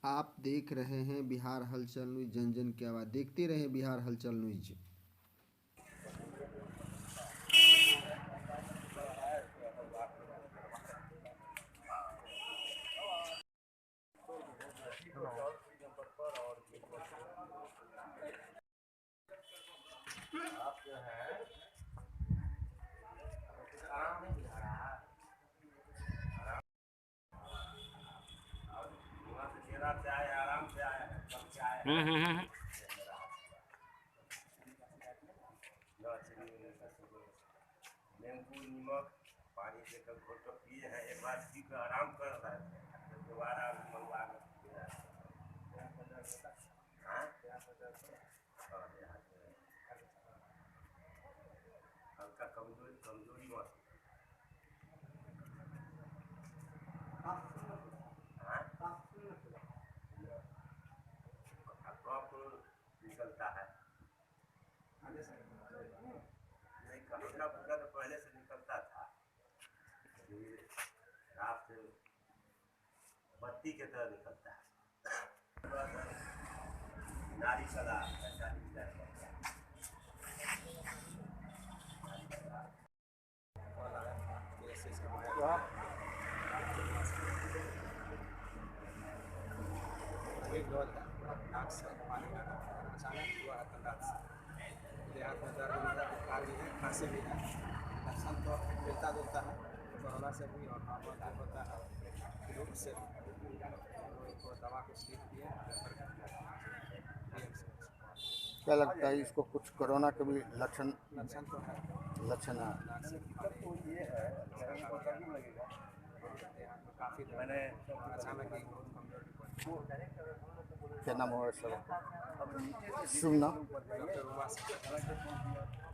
आप देख रहे हैं बिहार हलचल न्यूज, जन जन की आवाज़। देखते रहें बिहार हलचल न्यूज। नींबू नमक पानी देकर घोट पिए हैं, एक बार पी कर आराम कर रहे थे, दोबारा मंगवा हल्का कमजोरी कमजोरी कफ निकलता है, नहीं हल्का फुल्का तो पहले से निकलता था, रात से बत्ती के तरह निकलता है। नारी सलाह नाक से पानी आना अचानक हुआ है, रात से देहात में दर्द भी है, बुखार भी है, खांसी भी है। लक्षण तो मिलता जुलता है कोरोना से भी और नॉर्मल भी होता है, रूप से तो दवा कुछ लिख दिए। क्या लगता है इसको कुछ कोरोना के भी लक्षण तो है, लक्षण है? नाक से पानी काफ़ी मैंने अचानक ही बहुत कमजोरी पड़ी। क्या नाम होगा सर? शुभ नाम? डॉक्टर उमा सिंह।